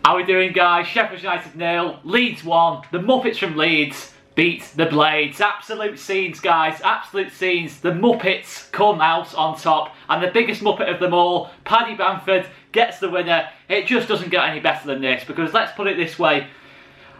How are we doing, guys? Sheffield United 0, Leeds 1. The Muppets from Leeds beat the Blades. Absolute scenes, guys. Absolute scenes. The Muppets come out on top. And the biggest Muppet of them all, Paddy Bamford, gets the winner. It just doesn't get any better than this. Because let's put it this way.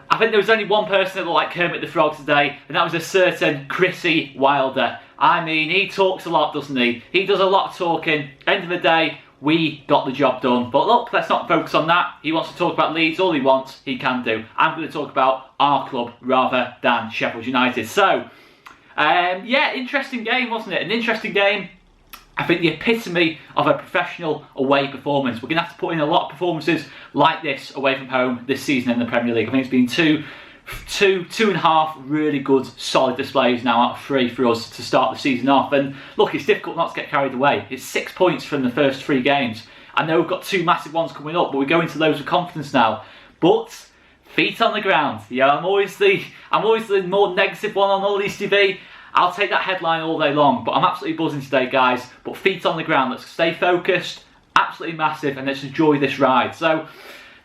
I think there was only one person that looked like Kermit the Frog today. And that was a certain Chrissy Wilder. I mean, he talks a lot, doesn't he? He does a lot of talking. End of the day, we got the job done. But look, let's not focus on that. He wants to talk about Leeds. All he wants, he can do. I'm going to talk about our club rather than Sheffield United. So, yeah, interesting game, wasn't it? An interesting game. I think the epitome of a professional away performance. We're going to have to put in a lot of performances like this away from home this season in the Premier League. I think it's been two and a half really good solid displays now out of 3 for us to start the season off. And look, it's difficult not to get carried away. It's 6 points from the first 3 games. I know we've got 2 massive ones coming up, but we go into those with confidence now. But feet on the ground. Yeah, I'm always the more negative one on Leeds TV. I'll take that headline all day long, but I'm absolutely buzzing today, guys. But feet on the ground, let's stay focused, absolutely massive, and let's enjoy this ride. So,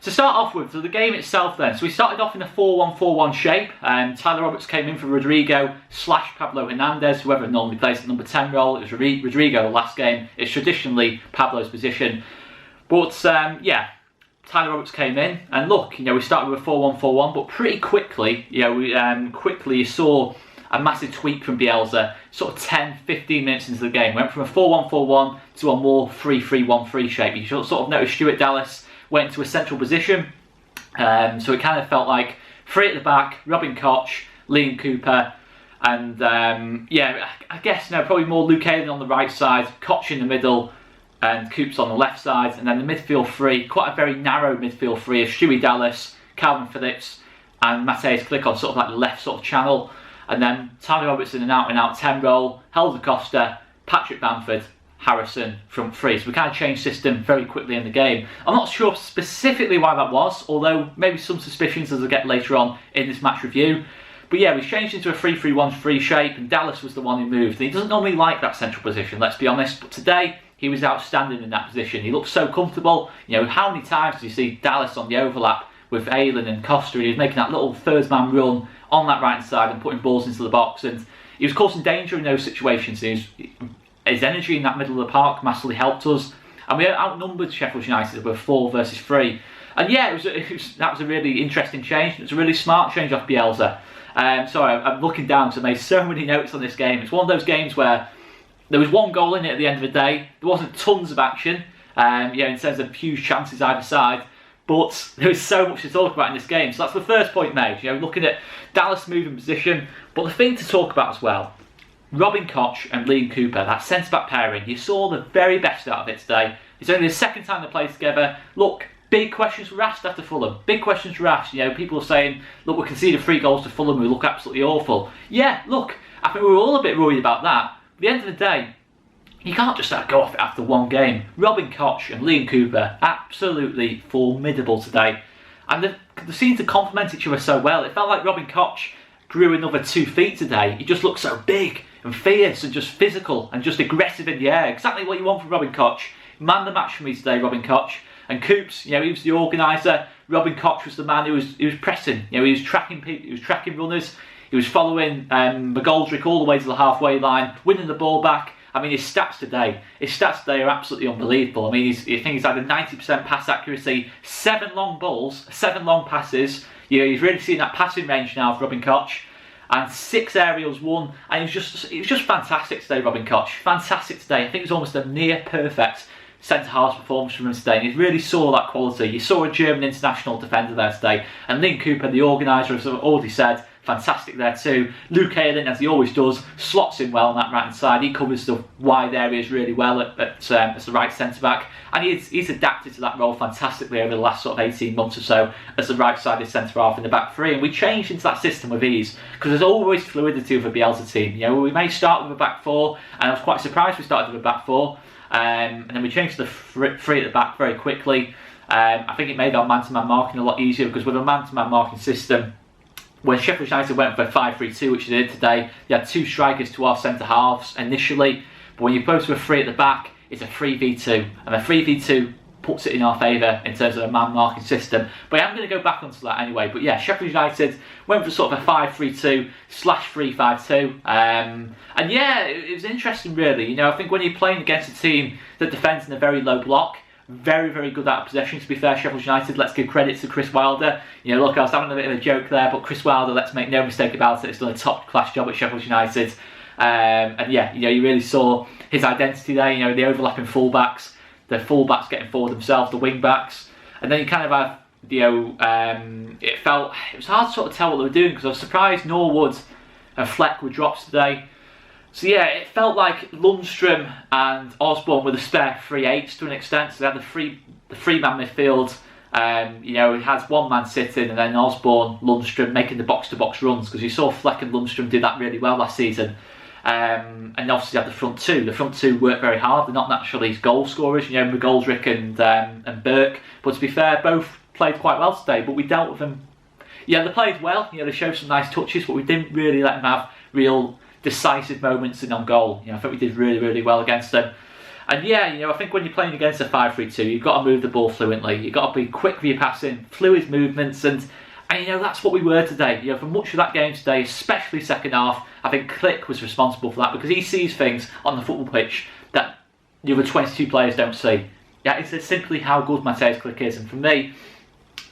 to start off with, the game itself then. So we started off in a 4-1-4-1 shape. Tyler Roberts came in for Rodrigo / Pablo Hernandez, whoever normally plays the number 10 role. It was Rodrigo the last game. It's traditionally Pablo's position. But yeah, Tyler Roberts came in, and look, you know, we started with a 4-1-4-1, but pretty quickly, you know, you saw a massive tweak from Bielsa, sort of 10-15 minutes into the game. Went from a 4-1-4-1 to a more 3-3-1-3 shape. You sort of noticed Stuart Dallas went into a central position, so it kind of felt like 3 at the back, Robin Koch, Liam Cooper, and yeah, I guess probably more Luke Ayling on the right side, Koch in the middle, and Coops on the left side, and then the midfield 3, quite a very narrow midfield 3 of Stewie Dallas, Calvin Phillips, and Mateusz Klich on sort of like the left sort of channel, and then Tyler Roberts in an out-and-out 10 role, Helder Costa, Patrick Bamford, Harrison front 3. So we kind of changed system very quickly in the game. I'm not sure specifically why that was, although maybe some suspicions as I get later on in this match review. But yeah, we changed into a 3-3-1-3 shape, and Dallas was the one who moved. And he doesn't normally like that central position, let's be honest, but today he was outstanding in that position. He looked so comfortable. You know, how many times do you see Dallas on the overlap with Ayling and Costa? He was making that little third man run on that right side and putting balls into the box, and he was causing danger in those situations. His energy in that middle of the park massively helped us, and we outnumbered Sheffield United with 4 versus 3. And yeah, that was a really interesting change. It was a really smart change off Bielsa. Sorry, I'm looking down because I made so many notes on this game. It's one of those games where there was 1 goal in it at the end of the day. There wasn't tons of action, yeah, in terms of huge chances either side. But there was so much to talk about in this game. So that's the first point made. You know, looking at Dallas moving position. But the thing to talk about as well, Robin Koch and Liam Cooper, that centre-back pairing, you saw the very best out of it today. It's only the second time they played together. Look, big questions were asked after Fulham. Big questions were asked. You know, people are saying, look, we conceded 3 goals to Fulham, we look absolutely awful. Yeah, look, I think we were all a bit worried about that. At the end of the day, you can't just go off it after 1 game. Robin Koch and Liam Cooper, absolutely formidable today. And they seemed to complement each other so well. It felt like Robin Koch grew another 2 feet today. He just looked so big and fierce and just physical and just aggressive in the air. Exactly what you want from Robin Koch. Man the match for me today, Robin Koch. And Coops, you know, he was the organiser. Robin Koch was the man who was pressing. You know, he was tracking runners. He was following McGoldrick all the way to the halfway line, winning the ball back. I mean, his stats today are absolutely unbelievable. I mean, I think he's had a 90% pass accuracy, 7 long balls, 7 long passes. You know, he's really seen that passing range now for Robin Koch, and 6 aerials won. And it was just fantastic today, Robin Koch. Fantastic today. I think it was almost a near perfect centre-half performance from him today, and you really saw that quality. You saw a German international defender there today, and Liam Cooper, the organiser, as I've already said, fantastic there too. Luke Ayling, as he always does, slots in well on that right hand side. He covers the wide areas really well as the right centre back, and he's adapted to that role fantastically over the last sort of 18 months or so as the right sided centre half in the back 3. And we changed into that system with ease because there's always fluidity with a Bielsa team. You know, we may start with a back 4, and I was quite surprised we started with a back 4, and then we changed to the 3 at the back very quickly. I think it made our man-to-man marking a lot easier, because with a man-to-man marking system, when Sheffield United went for a 5-3-2, which they did today, they had 2 strikers to our centre halves initially. But when you go to a 3 at the back, it's a 3v2. And a 3v2 puts it in our favour in terms of a man marking system. But I am going to go back onto that anyway. But yeah, Sheffield United went for sort of a 5-3-2/3-5-2. And yeah, it was interesting really. You know, I think when you're playing against a team that defends in a very low block, very, very good at possession, to be fair, Sheffield United. Let's give credit to Chris Wilder. You know, look, I was having a bit of a joke there, but Chris Wilder, let's make no mistake about it, has done a top-class job at Sheffield United. And yeah, you know, you really saw his identity there, you know, the overlapping fullbacks, the fullbacks getting forward themselves, the wing-backs. And then you kind of have, you know, it was hard to sort of tell what they were doing, because I was surprised Norwood and Fleck were drops today. So yeah, it felt like Lundstram and Osborne were the spare 3/8s to an extent. So they had the three-man midfield. You know, it has one man sitting, and then Osborne, Lundstram making the box-to-box runs, because you saw Fleck and Lundstram do that really well last season. And obviously you had the front two. The front two work very hard. They're not naturally goal scorers, you know, McGoldrick and Burke. But to be fair, both played quite well today. But we dealt with them. Yeah, they played well. You know, they showed some nice touches, but we didn't really let them have real decisive moments in on goal. You know, I think we did really, really well against them. And yeah, you know, I think when you're playing against a 5-3-2, you've got to move the ball fluently. You've got to be quick with your passing, fluid movements, and you know, that's what we were today. You know, for much of that game today, especially second half, I think Click was responsible for that, because he sees things on the football pitch that the other 22 players don't see. Yeah, it's simply how good Matthijs Click is, and for me,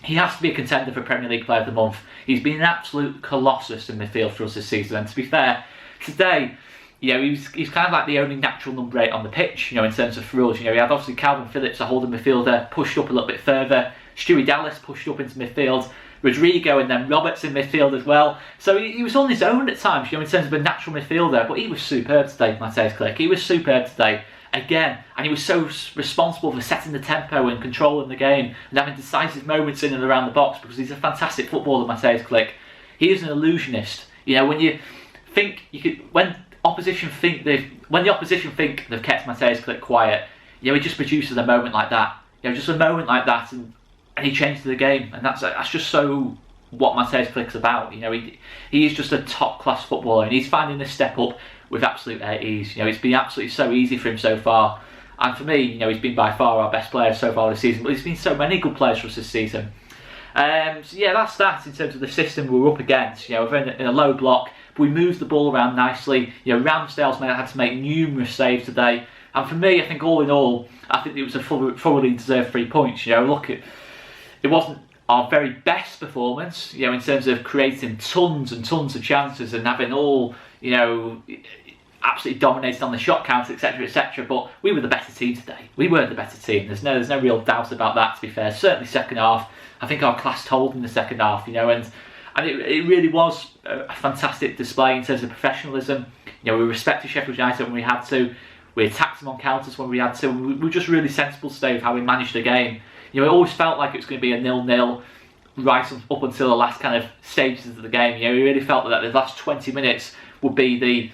he has to be a contender for Premier League Player of the Month. He's been an absolute colossus in midfield for us this season, and to be fair, today, you know, he's kind of like the only natural number 8 on the pitch, you know, in terms of for us. You know, he had obviously Calvin Phillips, a holding midfielder, pushed up a little bit further. Stewie Dallas pushed up into midfield. Rodrigo and then Roberts in midfield as well. So he was on his own at times, you know, in terms of a natural midfielder. But he was superb today, Matthijs Click. He was superb today. Again, and he was so responsible for setting the tempo and controlling the game and having decisive moments in and around the box, because he's a fantastic footballer, Matthijs Click. He is an illusionist. You know, when you think you could, when the opposition think they've kept Matthijs Click quiet, you know, he just produces a moment like that. You know, just a moment like that, and he changes the game, and that's just so what Matthijs Click's about. You know, he is just a top class footballer, and he's finding this step up with absolute ease. You know, it's been absolutely so easy for him so far, and for me, you know, he's been by far our best player so far this season. But there's been so many good players for us this season. So yeah, that's that in terms of the system we were up against. You know, we're in a low block, but we moved the ball around nicely. You know, Ramsdale's had to make numerous saves today, and for me, I think all in all, I think it was a thoroughly deserved 3 points. You know, look, it wasn't our very best performance, you know, in terms of creating tons and tons of chances and having all, you know, absolutely dominated on the shot count, etc., etc. But we were the better team today. We were the better team. There's no real doubt about that, to be fair. Certainly second half, I think our class told in the second half, you know, and it really was a fantastic display in terms of professionalism. You know, we respected Sheffield United when we had to. We attacked them on counters when we had to. We were just really sensible today with how we managed the game. You know, it always felt like it was going to be a 0-0 right up until the last kind of stages of the game. You know, we really felt that the last 20 minutes would be the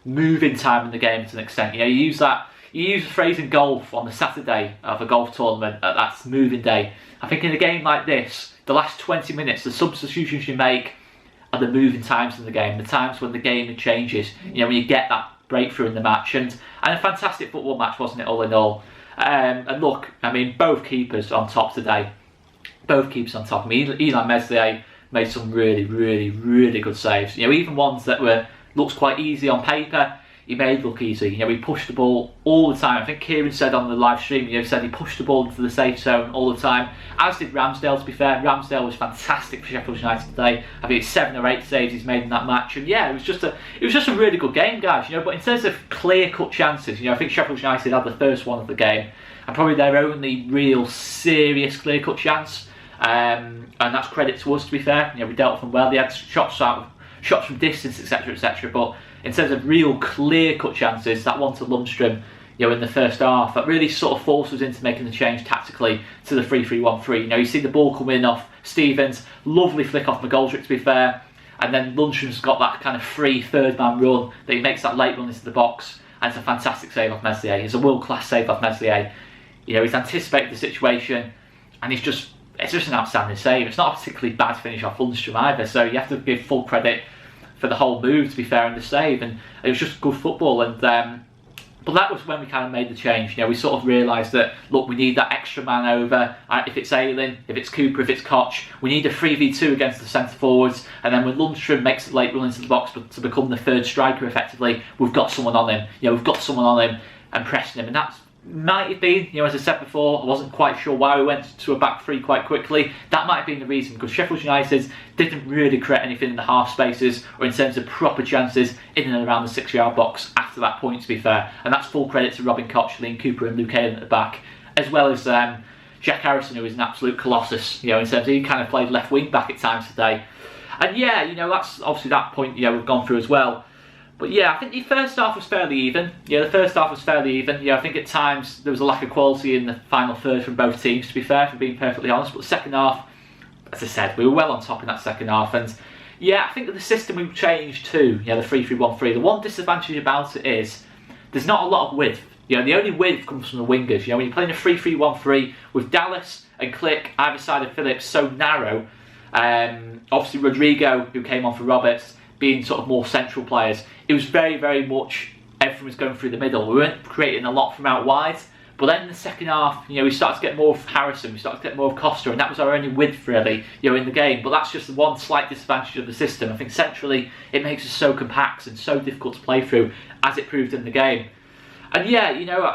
moving time in the game to an extent. You know, you use the phrase in golf on the Saturday of a golf tournament, that's moving day. I think in a game like this, the last 20 minutes, the substitutions you make are the moving times in the game, the times when the game changes. You know, when you get that breakthrough in the match, and a fantastic football match, wasn't it, all in all? And look, I mean, both keepers on top today. Both keepers on top. I mean, Ilan Meslier made some really, really, really good saves. You know, even ones that looks quite easy on paper, he made look easy. You know, he pushed the ball all the time. I think Kieran said on the live stream, you know, said he pushed the ball into the safe zone all the time. As did Ramsdale, to be fair. Ramsdale was fantastic for Sheffield United today. I think it's 7 or 8 saves he's made in that match. And yeah, it was just a really good game, guys. You know, but in terms of clear-cut chances, you know, I think Sheffield United had the first one of the game, and probably their only real serious clear-cut chance. And that's credit to us, to be fair. You know, we dealt with them well. They had shots from distance, etc., etc. But in terms of real clear-cut chances, that one to Lundstram, you know, in the first half, that really sort of forced us into making the change tactically to the 3-3-1-3. You know, you see the ball come in off Stevens, lovely flick off McGoldrick, to be fair, and then Lundstram's got that kind of free third-man run that he makes that late run into the box, and it's a fantastic save off Meslier. It's a world-class save off Meslier. You know, he's anticipated the situation, and it's just an outstanding save. It's not a particularly bad finish off Lundstram either, so you have to give full credit for the whole move, to be fair, in the save, and it was just good football. And But that was when we kind of made the change. You know, we sort of realised that, look, we need that extra man over. If it's Ayling, if it's Cooper, if it's Koch, we need a 3v2 against the centre forwards. And then when Lundstrom makes a late run into the box to become the third striker effectively, we've got someone on him. You know, we've got someone on him and pressing him. And that's might have been, you know, as I said before, I wasn't quite sure why we went to a back three quite quickly. That might have been the reason, because Sheffield United didn't really create anything in the half spaces or in terms of proper chances in and around the 6-yard box after that point, to be fair. And that's full credit to Robin Koch, Liam Cooper and Luke Ayling at the back, as well as Jack Harrison, who is an absolute colossus, you know, in terms of he kind of played left wing back at times today. And yeah, you know, that's obviously that point, you know, we've gone through as well. But yeah, I think the first half was fairly even. Yeah, the first half was fairly even. Yeah, I think at times there was a lack of quality in the final third from both teams, to be fair, for being perfectly honest. But the second half, as I said, we were well on top in that second half. And yeah, I think that the system we've changed to, yeah, the 3-3-1-3, the one disadvantage about it is there's not a lot of width. You know, the only width comes from the wingers. You know, when you're playing a 3-3-1-3 with Dallas and Click either side of Phillips so narrow, obviously Rodrigo, who came on for Roberts, being sort of more central players, it was very, very much everything was going through the middle. We weren't creating a lot from out wide. But then in the second half, you know, we started to get more of Harrison, we started to get more of Costa, and that was our only width really, you know, in the game. But that's just the one slight disadvantage of the system. I think centrally it makes us so compact and so difficult to play through, as it proved in the game. And yeah, you know,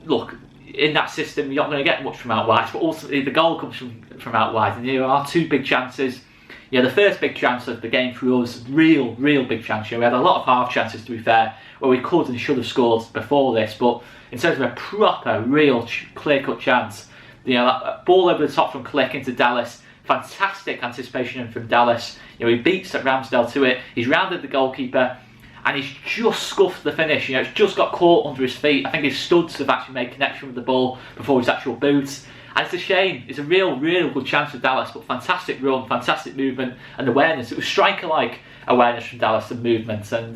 look, in that system you're not going to get much from out wide, but ultimately the goal comes from out wide. And there are two big chances. Yeah, the first big chance of the game for us, real big chance. You know, we had a lot of half chances, to be fair, where we could and should have scored before this. But in terms of a proper, real, clear-cut chance, you know, that ball over the top from Click into Dallas, fantastic anticipation from Dallas. You know, he beats at Ramsdale to it. He's rounded the goalkeeper, and he's just scuffed the finish. You know, it's just got caught under his feet. I think his studs have actually made connection with the ball before his actual boots. And it's a shame. It's a real good chance for Dallas, but fantastic run, fantastic movement and awareness. It was striker-like awareness from Dallas and movement. And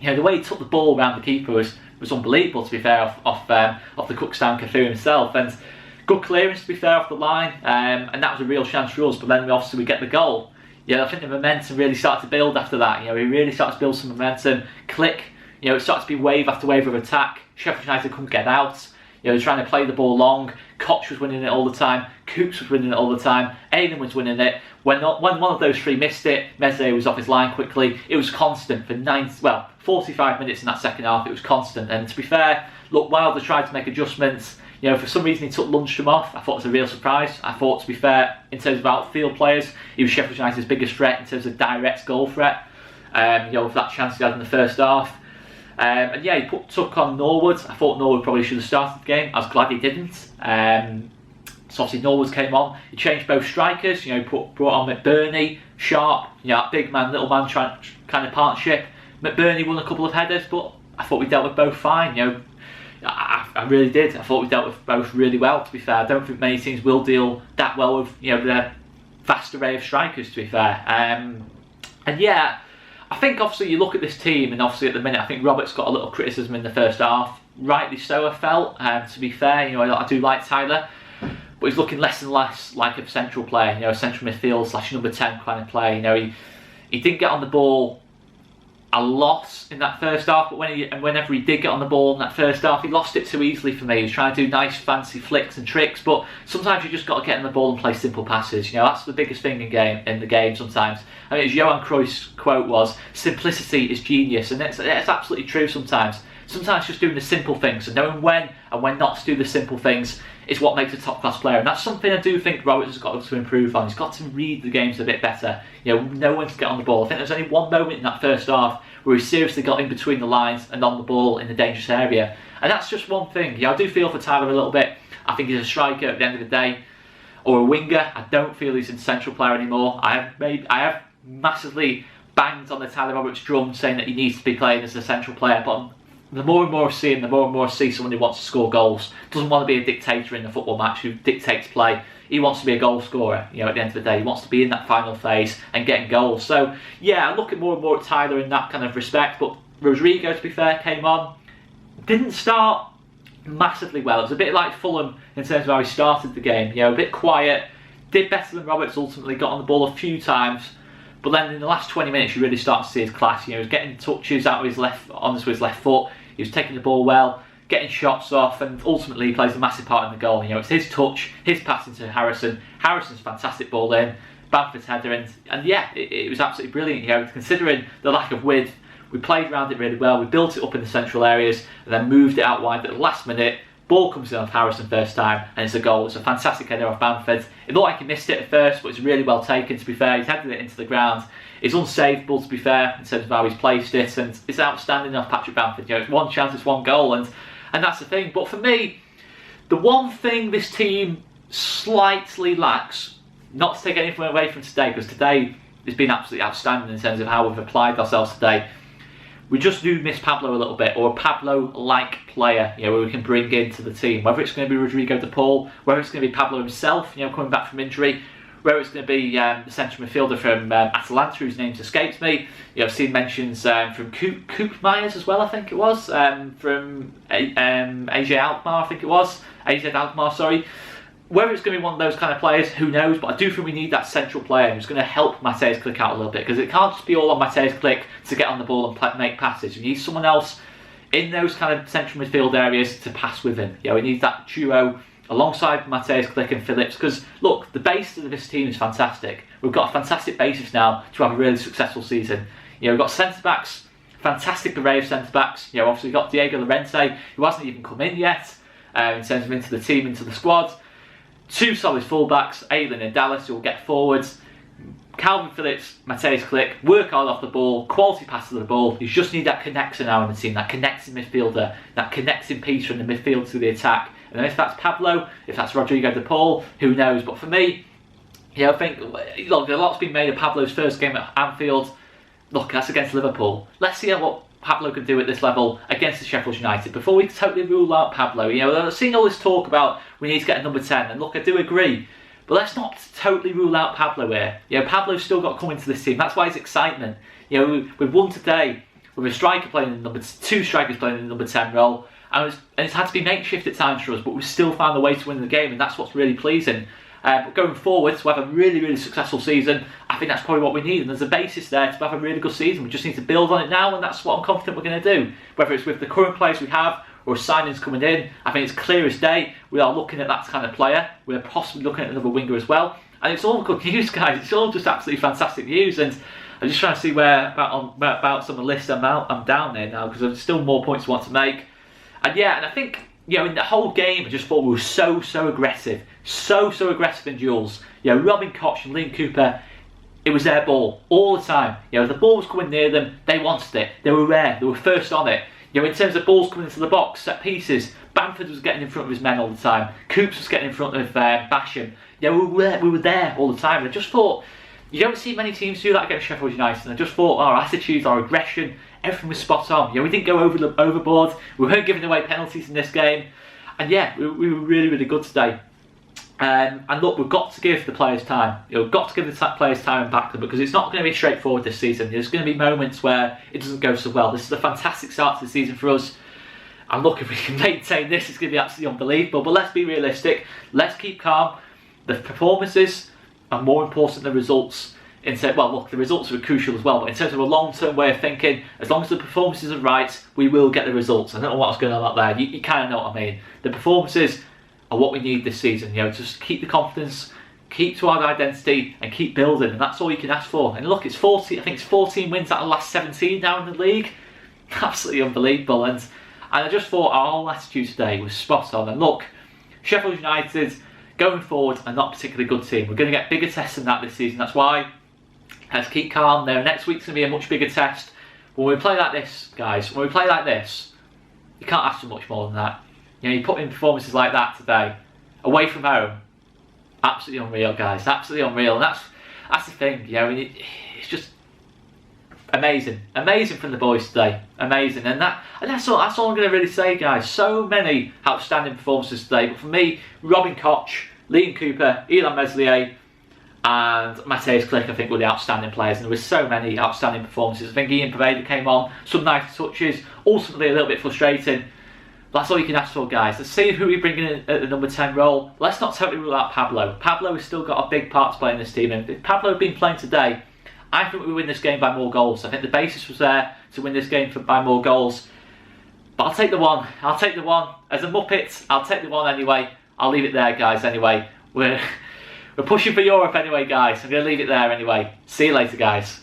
you know, the way he took the ball around the keeper was unbelievable, to be fair, off the Cookstown Cafu himself. And good clearance, to be fair, off the line. And that was a real chance for us. But then obviously we get the goal. Yeah, I think the momentum really started to build after that. You know, we really started to build some momentum. Click. You know, it started to be wave after wave of attack. Sheffield United couldn't get out. You know, trying to play the ball long. Koch was winning it all the time. Coops was winning it all the time. Ayling was winning it. When one of those three missed it, Meze was off his line quickly. It was constant for 45 minutes in that second half. It was constant. And to be fair, look, Wilder tried to make adjustments. You know, for some reason he took Lundstrom off. I thought it was a real surprise. I thought, to be fair, in terms of outfield players, he was Sheffield United's biggest threat in terms of direct goal threat. You know, with that chance he had in the first half. And yeah, he took on Norwood. I thought Norwood probably should have started the game. I was glad he didn't. So obviously Norwood came on. He changed both strikers. You know, brought on McBurney, Sharp. You know, that big man, little man kind of partnership. McBurney won a couple of headers, but I thought we dealt with both fine. You know, I really did. I thought we dealt with both really well. To be fair, I don't think many teams will deal that well with, you know, their vast array of strikers. To be fair, and yeah. I think obviously you look at this team, and obviously at the minute I think Roberts got a little criticism in the first half. Rightly so, I felt. To be fair, you know, I do like Tyler, but he's looking less and less like a central player. You know, a central midfield / number 10 kind of player. You know, he didn't get on the ball a lot in that first half, but whenever he did get on the ball in that first half, he lost it too easily for me. He was trying to do nice fancy flicks and tricks, but sometimes you just got to get on the ball and play simple passes. You know, that's the biggest thing in the game sometimes. I mean, as Johan Cruyff's quote was, simplicity is genius, and it's absolutely true sometimes. Sometimes just doing the simple things and knowing when and when not to do the simple things is what makes a top class player, and that's something I do think Roberts has got to improve on. He's got to read the games a bit better. You know when to get on the ball. I think there's only one moment in that first half where he seriously got in between the lines and on the ball in the dangerous area, and that's just one thing. Yeah, I do feel for Tyler a little bit. I think he's a striker at the end of the day, or a winger. I don't feel he's a central player anymore. I have massively banged on the Tyler Roberts drum saying that he needs to be playing as a central player, but the more and more I see him, the more and more I see someone who wants to score goals. Doesn't want to be a dictator in the football match who dictates play. He wants to be a goal scorer, you know, at the end of the day. He wants to be in that final phase and getting goals. So, yeah, I look at more and more at Tyler in that kind of respect. But Rodrigo, to be fair, came on. Didn't start massively well. It was a bit like Fulham in terms of how he started the game. You know, a bit quiet. Did better than Roberts ultimately. Got on the ball a few times. But then in the last 20 minutes, you really start to see his class. You know, he was getting touches out of his left, onto his left foot. He was taking the ball well, getting shots off, and ultimately he plays a massive part in the goal. You know, it's his touch, his passing to Harrison. Harrison's fantastic ball in, Bamford's header, and yeah, it was absolutely brilliant. You know, considering the lack of width, we played around it really well. We built it up in the central areas and then moved it out wide at the last minute. Ball comes in off Harrison first time, and it's a goal. It's a fantastic header off Bamford. It looked like he missed it at first, but it's really well taken, to be fair. He's headed it into the ground. It's unsavable, to be fair, in terms of how he's placed it, and it's outstanding off Patrick Bamford. You know, it's one chance, it's one goal, and that's the thing. But for me, the one thing this team slightly lacks, not to take anything away from today, because today has been absolutely outstanding in terms of how we've applied ourselves today. We just do miss Pablo a little bit, or a Pablo-like player, you know, where we can bring into the team. Whether it's going to be Rodrigo de Paul, whether it's going to be Pablo himself, you know, coming back from injury, whether it's going to be the central midfielder from Atalanta, whose name escapes me. You know, I've seen mentions from Coop Myers as well, I think it was, from AJ Alkmaar, I think it was, AZ Alkmaar, sorry. Whether it's going to be one of those kind of players, who knows, but I do think we need that central player who's going to help Mateusz Klich out a little bit, because it can't just be all on Mateusz Klich to get on the ball and make passes. We need someone else in those kind of central midfield areas to pass with him. You know, we need that duo alongside Mateusz Klich and Phillips, because look, the base of this team is fantastic. We've got a fantastic basis now to have a really successful season. You know, we've got centre-backs, fantastic array of centre-backs. You know, obviously we've got Diego Llorente, who hasn't even come in yet, in terms of into the team, into the squad. Two solid fullbacks, Aylin and Dallas, who will get forwards. Calvin Phillips, Mateusz Klich, work hard off the ball, quality passes of the ball. You just need that connector now in the team, that connecting midfielder, that connecting piece from the midfield to the attack. And then if that's Pablo, if that's Rodrigo de Paul, who knows? But for me, you know, I think, look, a lot's been made of Pablo's first game at Anfield. Look, that's against Liverpool. Let's see what Pablo can do at this level against the Sheffield United before we totally rule out Pablo. You know, I've seen all this talk about we need to get a number 10, and look, I do agree, but let's not totally rule out Pablo here. You know, Pablo's still got to come into this team. That's why it's excitement. You know, we've won today with a striker playing in the two strikers playing in the number 10 role, and it's had to be makeshift at times for us, but we've still found a way to win the game, and that's what's really pleasing. But going forward, to have a really, really successful season, I think that's probably what we need. And there's a basis there to have a really good season. We just need to build on it now, and that's what I'm confident we're going to do. Whether it's with the current players we have or signings coming in, I think it's clear as day. We are looking at that kind of player. We're possibly looking at another winger as well. And it's all good news, guys. It's all just absolutely fantastic news. And I'm just trying to see where about some of the list I'm down there now, because there's still more points I want to make. And yeah, and I think, you know, in the whole game, I just thought we were so aggressive. So aggressive in duels. You know, Robin Koch and Liam Cooper, it was their ball all the time. You know, the ball was coming near them, they wanted it. They were there, they were first on it. You know, in terms of balls coming into the box, set pieces, Bamford was getting in front of his men all the time. Coops was getting in front of Basham. You know, we were there all the time. And I just thought, you don't see many teams do that against Sheffield United. And I just thought our attitudes, our aggression, everything was spot on. You know, we didn't go overboard. We weren't giving away penalties in this game. And yeah, we were really good today. And look, we've got to give the players time. You know, we've got to give the players time and back them, because it's not going to be straightforward this season. There's going to be moments where it doesn't go so well. This is a fantastic start to the season for us. And look, if we can maintain this, it's going to be absolutely unbelievable. But let's be realistic. Let's keep calm. The performances are more important than the results. Well, look, the results are crucial as well, but in terms of a long-term way of thinking, as long as the performances are right, we will get the results. I don't know what's going on out there. You kind of know what I mean. The performances are what we need this season. You know, just keep the confidence, keep to our identity, and keep building. And that's all you can ask for. And look, it's 14. I think it's 14 wins out of the last 17 now in the league. Absolutely unbelievable. And I just thought our whole attitude today was spot on. And look, Sheffield United going forward are not a particularly good team. We're going to get bigger tests than that this season. That's why. Let's keep calm. Now, next week's going to be a much bigger test. When we play like this, guys, when we play like this, you can't ask for much more than that. You know, you put in performances like that today, away from home, absolutely unreal, guys. Absolutely unreal. And that's the thing, you know, it's just amazing. Amazing from the boys today. Amazing. And that's all I'm going to really say, guys. So many outstanding performances today. But for me, Robin Koch, Liam Cooper, Ilan Meslier, and Mateusz Klich, I think, were the outstanding players, and there were so many outstanding performances. I think Ian Poveda came on, some nice touches, ultimately a little bit frustrating. But that's all you can ask for, guys. Let's see who we bring in at the number 10 role. Let's not totally rule out Pablo. Pablo has still got a big part to play in this team, and if Pablo had been playing today, I think we win this game by more goals. I think the basis was there to win this game by more goals. But I'll take the one. I'll take the one. As a Muppet, I'll take the one anyway. I'll leave it there, guys, anyway. We're pushing for Europe anyway, guys. I'm going to leave it there anyway. See you later, guys.